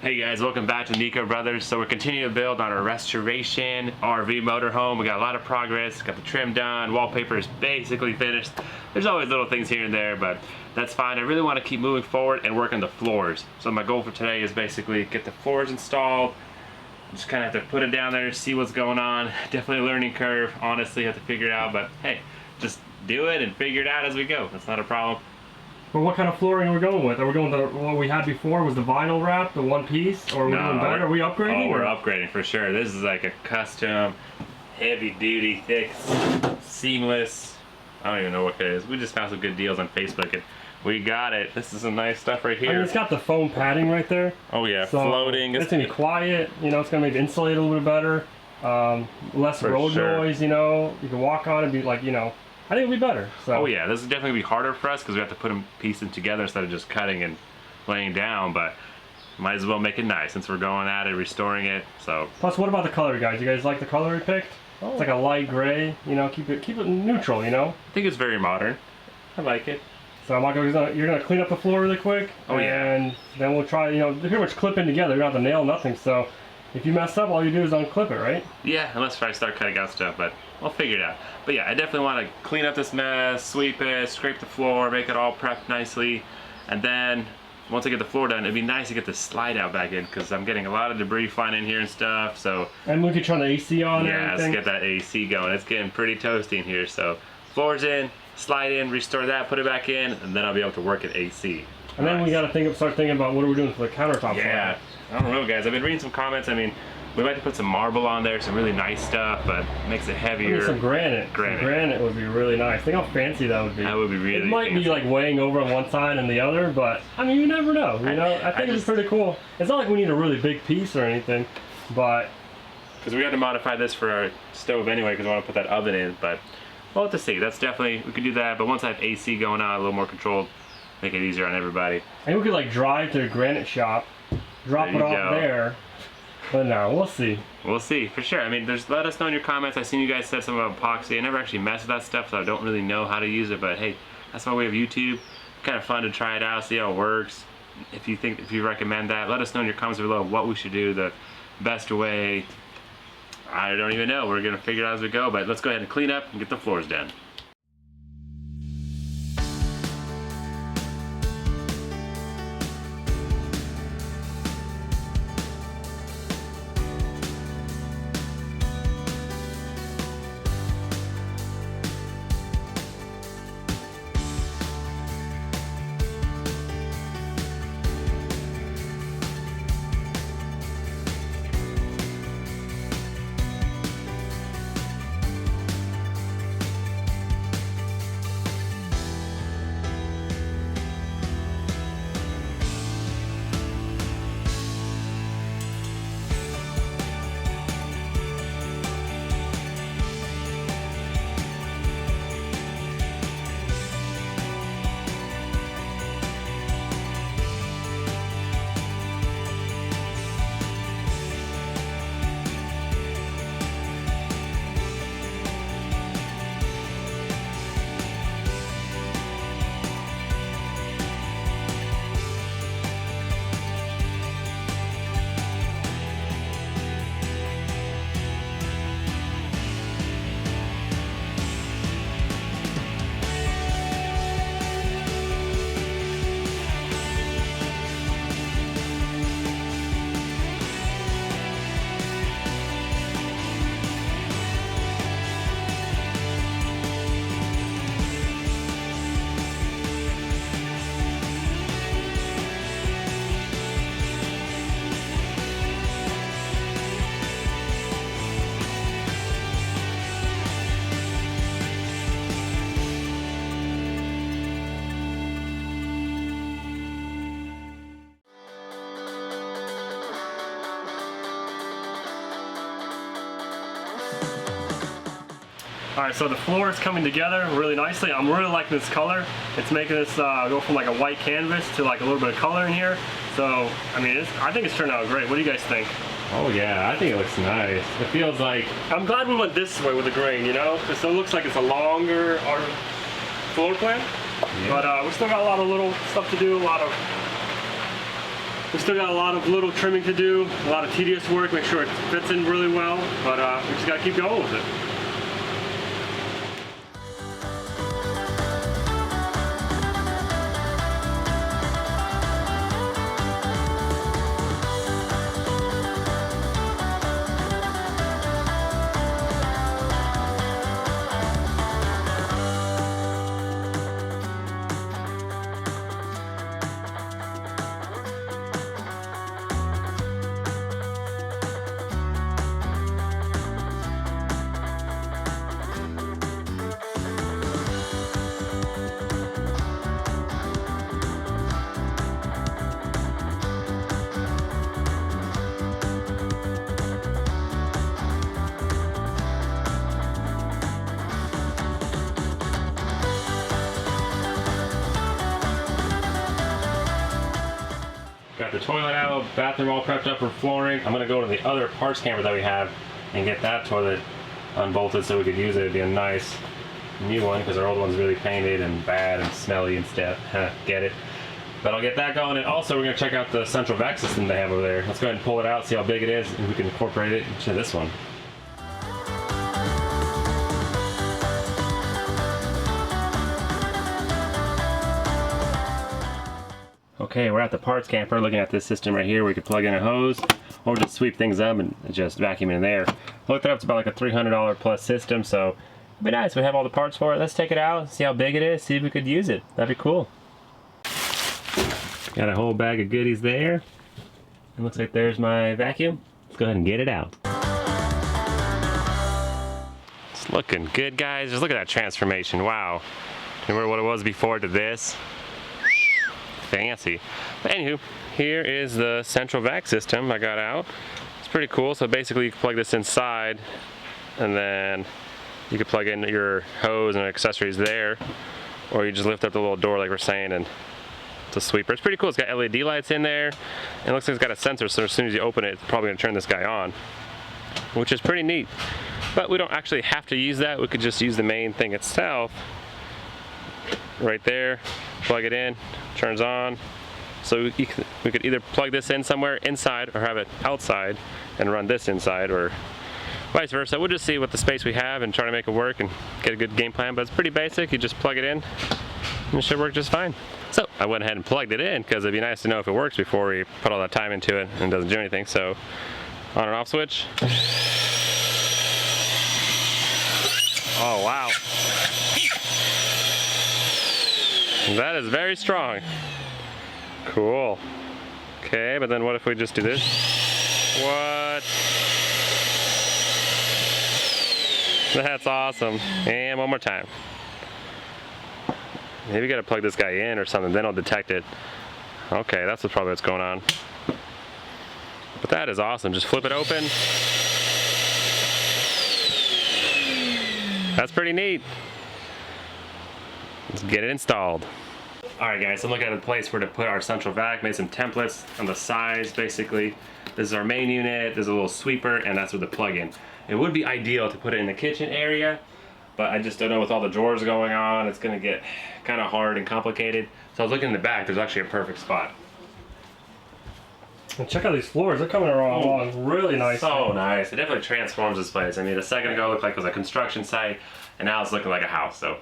Hey guys, welcome back to Nico Brothers. So we're continuing to build on our restoration RV motorhome. We got a lot of progress, got the trim done, wallpaper is basically finished. There's always little things here and there, but that's fine. I really want to keep moving forward and work on the floors. So my goal for today is basically get the floors installed. Just kind of have to put it down there, see what's going on. Definitely a learning curve, honestly, have to figure it out, but hey, just do it and figure it out as we go. That's not a problem. Well, what kind of flooring are we going with? Are we going with what we had before? Was the vinyl wrap, the one piece? Or are we doing better? Are we upgrading? Oh, we're upgrading for sure. This is like a custom, heavy duty, thick, seamless. I don't even know what it is. We just found some good deals on Facebook and we got it. This is some nice stuff right here. I mean, it's got the foam padding right there. Oh yeah, so floating. It's gonna be quiet. You know, it's gonna make it insulate a little bit better. Less road noise. You know, you can walk on and be like, you know. I think it'll be better. So. Oh yeah, this is definitely be harder for us because we have to put them piecing together instead of just cutting and laying down. But might as well make it nice since we're going at it, restoring it. So. Plus, what about the color, guys? You guys like the color we picked? Oh. It's like a light gray. You know, keep it neutral. You know. I think it's very modern. I like it. So you're gonna clean up the floor really quick. Oh yeah. And then we'll try. You know, they're pretty much clipping together. You don't have to nail nothing. So. If you mess up, all you do is unclip it, right? Yeah, unless I start cutting out stuff, but we'll figure it out. But yeah, I definitely want to clean up this mess, sweep it, scrape the floor, make it all prepped nicely. And then, once I get the floor done, it'd be nice to get the slide out back in because I'm getting a lot of debris flying in here and stuff, so. And we could turn the AC on and everything. Let's get that AC going. It's getting pretty toasty in here, so. Floor's in, slide in, restore that, put it back in, and then I'll be able to work at AC. And then we got to start thinking about what are we doing for the countertop. Yeah, I don't know, guys. I've been reading some comments. I mean, we like to put some marble on there, some really nice stuff, but it makes it heavier. Maybe some granite. Some granite would be really nice. Think how fancy that would be. That would be really. It might fancy. be like weighing over on one side and the other, but I mean, you never know. You know, I think it's pretty cool. It's not like we need a really big piece or anything, but because we had to modify this for our stove anyway, because I want to put that oven in. But we'll have to see. That's definitely we could do that. But once I have AC going on, a little more controlled. Make it easier on everybody. And we could like drive to the granite shop, drop it off there. But no, we'll see. We'll see, for sure. I mean, let us know in your comments. I've seen you guys said something about epoxy. I never actually messed with that stuff, so I don't really know how to use it. But hey, that's why we have YouTube. Kind of fun to try it out, see how it works. If you recommend that, let us know in your comments below what we should do the best way. I don't even know. We're gonna figure it out as we go. But let's go ahead and clean up and get the floors done. Alright, so the floor is coming together really nicely. I'm really liking this color. It's making this go from like a white canvas to like a little bit of color in here. So, I mean, I think it's turned out great. What do you guys think? Oh yeah, I think it looks nice. It feels like... I'm glad we went this way with the grain, you know? So it looks like it's a longer floor plan. Yeah. But we still got a lot of little stuff to do, a lot of We still got a lot of little trimming to do, a lot of tedious work, make sure it fits in really well, but we just gotta keep going with it. Got the toilet out, bathroom all prepped up for flooring. I'm gonna go to the other parts camper that we have and get that toilet unbolted so we could use it. It'd be a nice new one because our old one's really painted and bad and smelly and stuff. Get it? But I'll get that going, and also we're gonna check out the central vac system they have over there. Let's go ahead and pull it out, see how big it is, and we can incorporate it into this one. Okay, we're at the parts camper looking at this system right here. We could plug in a hose or just sweep things up and just vacuum in there. I looked it up, it's about like a $300 plus system, so it'd be nice. We have all the parts for it. Let's take it out, see how big it is, see if we could use it. That'd be cool. Got a whole bag of goodies there. It looks like there's my vacuum. Let's go ahead and get it out. It's looking good, guys. Just look at that transformation. Wow. Remember what it was before to this? Fancy. But anywho, here is the central vac system I got out. It's pretty cool. So basically you can plug this inside and then you can plug in your hose and accessories there, or you just lift up the little door like we're saying and it's a sweeper. It's pretty cool. It's got LED lights in there and it looks like it's got a sensor, so as soon as you open it, it's probably going to turn this guy on, which is pretty neat. But we don't actually have to use that. We could just use the main thing itself right there, plug it in, turns on. So we could either plug this in somewhere inside or have it outside and run this inside, or vice versa. We'll just see what the space we have and try to make it work and get a good game plan, but it's pretty basic. You just plug it in and it should work just fine. So I went ahead and plugged it in because it'd be nice to know if it works before we put all that time into it and it doesn't do anything. So on and off switch. Oh wow. That is very strong. Cool. Okay, but then what if we just do this? What? That's awesome. And one more time. Maybe we gotta plug this guy in or something, then it'll detect it. Okay, that's probably what's going on. But that is awesome. Just flip it open. That's pretty neat. Let's get it installed. Alright guys, so I'm looking at a place where to put our central vac. Made some templates on the size basically. This is our main unit, there's a little sweeper, and that's with the plug-in. It would be ideal to put it in the kitchen area, but I just don't know, with all the drawers going on, it's gonna get kind of hard and complicated. So I was looking in the back, there's actually a perfect spot. And check out these floors, they're coming along really nice. So nice, it definitely transforms this place. I mean, a second ago it looked like it was a construction site, and now it's looking like a house, so.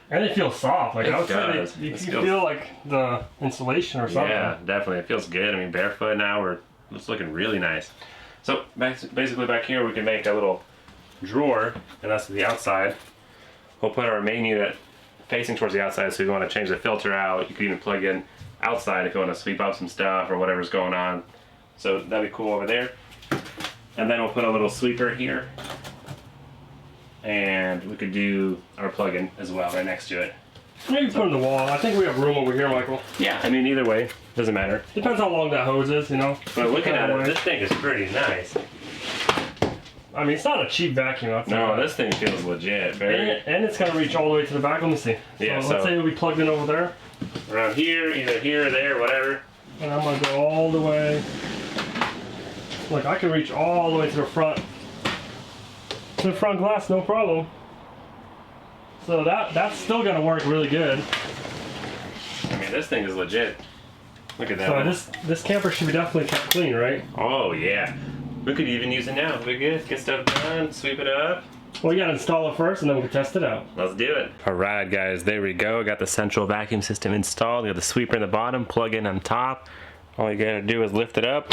And they feel soft. Like I would does. say, you feel like the insulation or something. Yeah, definitely. It feels good. I mean, barefoot now, it's looking really nice. So basically back here we can make a little drawer, and that's to the outside. We'll put our main unit facing towards the outside, so if you want to change the filter out, you can even plug in outside if you want to sweep up some stuff or whatever's going on. So that'd be cool over there. And then we'll put a little sweeper here. And we could do our plug-in as well right next to it. Maybe put it on the wall. I think we have room over here, Michael. Yeah, I mean, either way, doesn't matter. Depends how long that hose is, you know. But looking at it, this thing is pretty nice. I mean, it's not a cheap vacuum. No, this thing feels legit. And it's going to reach all the way to the back. Let me see. Yeah, so let's say we plugged in over there. Around here, either here or there, whatever. And I'm going to go all the way. Look, I can reach all the way to the front. To the front glass, no problem. So that's still gonna work really good. I mean, this thing is legit. Look at that. So this camper should be definitely kept clean, right? Oh yeah. We could even use it now. We're good. Get stuff done, sweep it up. Well, you gotta install it first and then we can test it out. Let's do it. Alright guys, there we go. Got the central vacuum system installed. Got the sweeper in the bottom, plug in on top. All you gotta do is lift it up.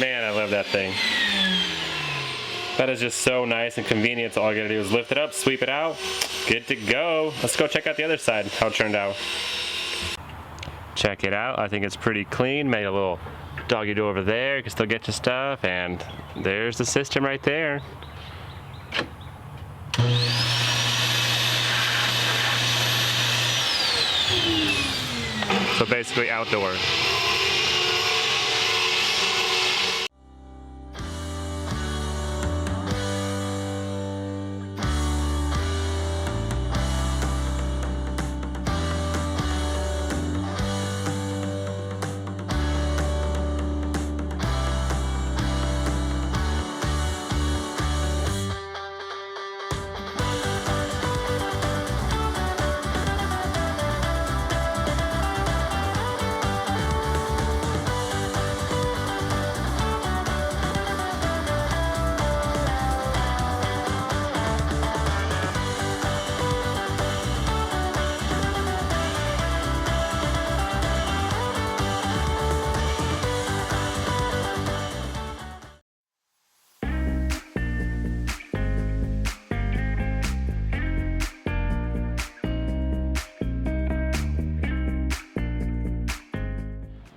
Man, I love that thing. That is just so nice and convenient. So all you gotta do is lift it up, sweep it out. Good to go. Let's go check out the other side, how it turned out. Check it out. I think it's pretty clean. Made a little doggy door over there. You can still get your stuff. And there's the system right there. So basically outdoor.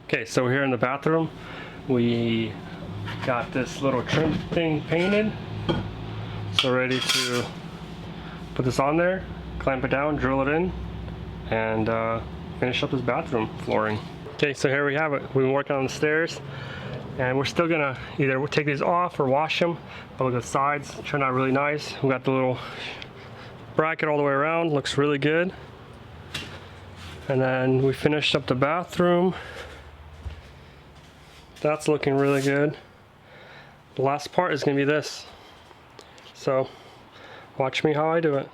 Okay, so we're here in the bathroom. We got this little trim thing painted. So ready to put this on there, clamp it down, drill it in, and finish up this bathroom flooring. Okay, so here we have it. We've been working on the stairs, and we're still gonna either take these off or wash them. But look at the sides, turned out really nice. We got the little bracket all the way around, looks really good. And then we finished up the bathroom. That's looking really good. The last part is gonna be this. So watch me how I do it.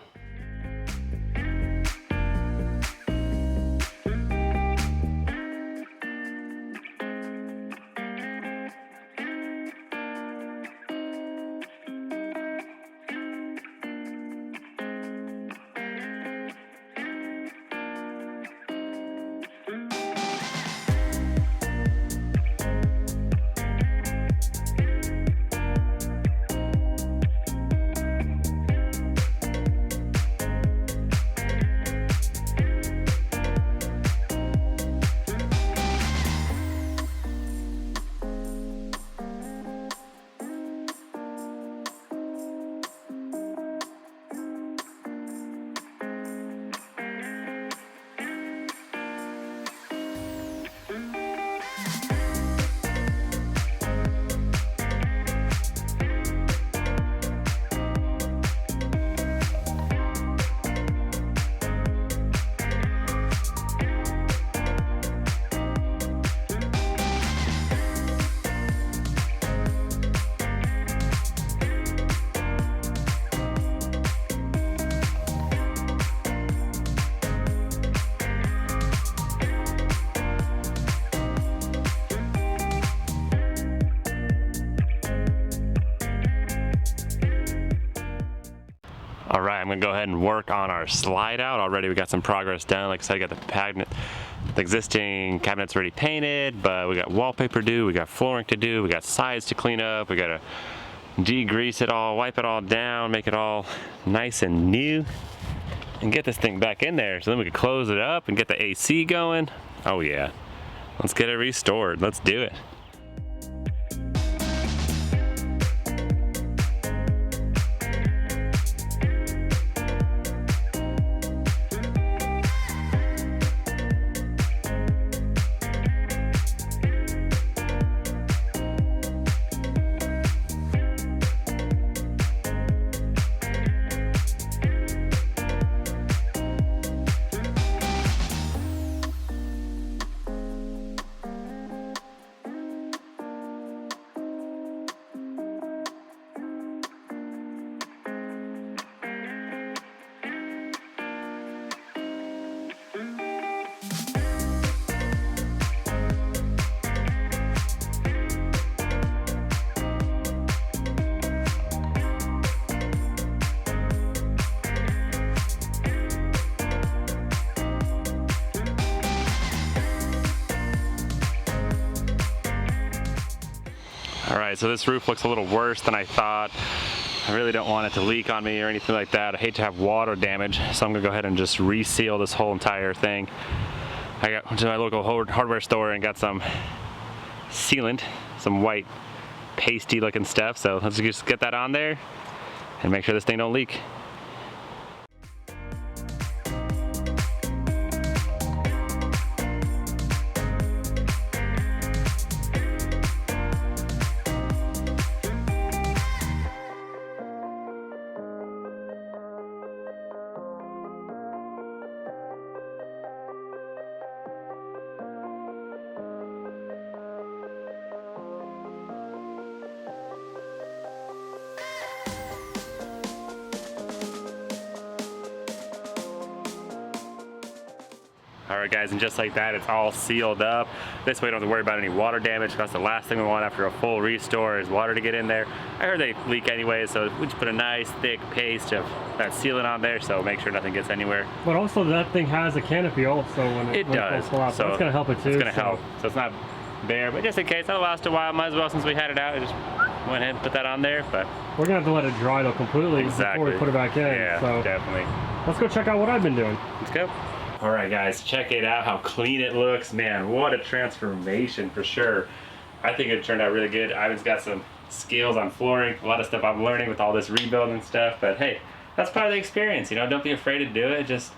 Alright, I'm gonna go ahead and work on our slide out. Already we got some progress done. Like I said, I got the existing cabinets already painted, but we got wallpaper to do, we got flooring to do, we got sides to clean up, we gotta degrease it all, wipe it all down, make it all nice and new, and get this thing back in there so then we can close it up and get the AC going. Oh yeah, let's get it restored. Let's do it. All right, so this roof looks a little worse than I thought. I really don't want it to leak on me or anything like that. I hate to have water damage, so I'm gonna go ahead and just reseal this whole entire thing. I got to my local hardware store and got some sealant, some white pasty looking stuff. So let's just get that on there and make sure this thing don't leak. Alright guys, and just like that, it's all sealed up. This way we don't have to worry about any water damage. That's the last thing we want after a full restore is water to get in there. I heard they leak anyway, so we just put a nice thick paste of that sealant on there, so make sure nothing gets anywhere. But also that thing has a canopy also when it does. Falls out, so that's gonna help it too. It's gonna help. So it's not bare, but just in case, that'll last a while. Might as well, since we had it out, I just went ahead and put that on there. But we're gonna have to let it dry though completely before we put it back in. Yeah, so definitely. Let's go check out what I've been doing. Let's go. All right guys, check it out how clean it looks. Man, what a transformation for sure. I think it turned out really good. Ivan's got some skills on flooring, a lot of stuff I'm learning with all this rebuilding stuff, but hey, that's part of the experience, you know, don't be afraid to do it. Just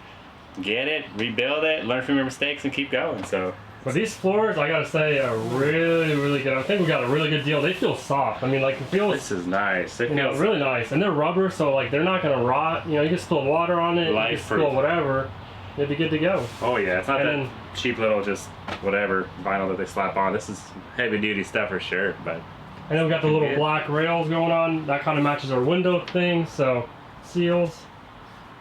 get it, rebuild it, learn from your mistakes and keep going. So but these floors, I gotta say, are really, really good. I think we got a really good deal. They feel soft. I mean, like, it feels... This is nice. It feels really nice. And they're rubber, so, like, they're not gonna rot. You know, you can spill water on it, you can spill whatever. You'll be good to go. Oh, yeah. It's not that cheap little just whatever vinyl that they slap on. This is heavy-duty stuff for sure, but... And then we got the little black rails going on. That kind of matches our window thing, so seals.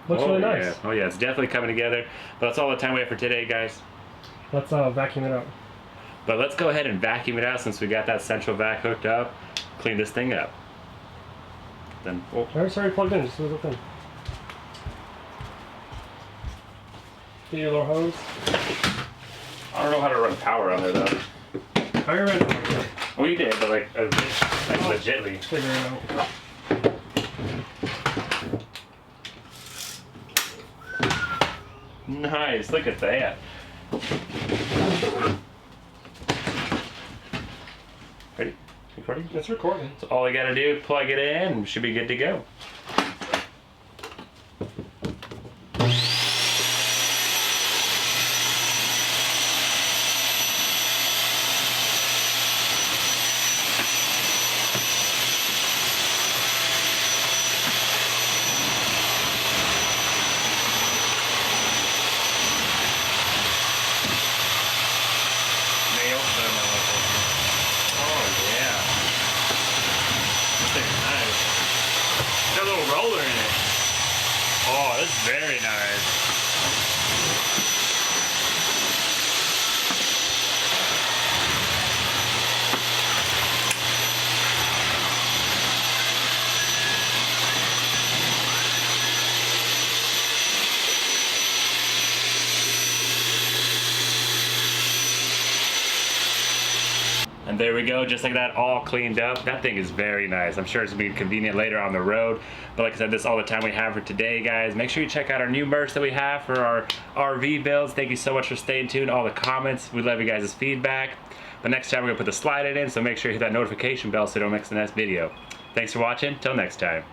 Looks really nice. Yeah. Oh, yeah. It's definitely coming together. But that's all the time we have for today, guys. Let's vacuum it up. But let's go ahead and vacuum it out since we got that central vac hooked up. Clean this thing up. Then, oh. It's already plugged in. Just a little thing. Get your little hose. I don't know how to run power on there though. I ran it. Well, you did, but like legitly. Figure it out. Nice, look at that. Ready? Recording? It's recording. So all we gotta do, plug it in, and we should be good to go. Roller in it. Oh, this is very nice. And there we go, just like that, all cleaned up. That thing is very nice. I'm sure it's gonna be convenient later on the road. But like I said, this is all the time we have for today, guys. Make sure you check out our new merch that we have for our RV builds. Thank you so much for staying tuned, all the comments. We love you guys' feedback. But next time we're gonna put the slide in, so make sure you hit that notification bell so you don't miss the next video. Thanks for watching, till next time.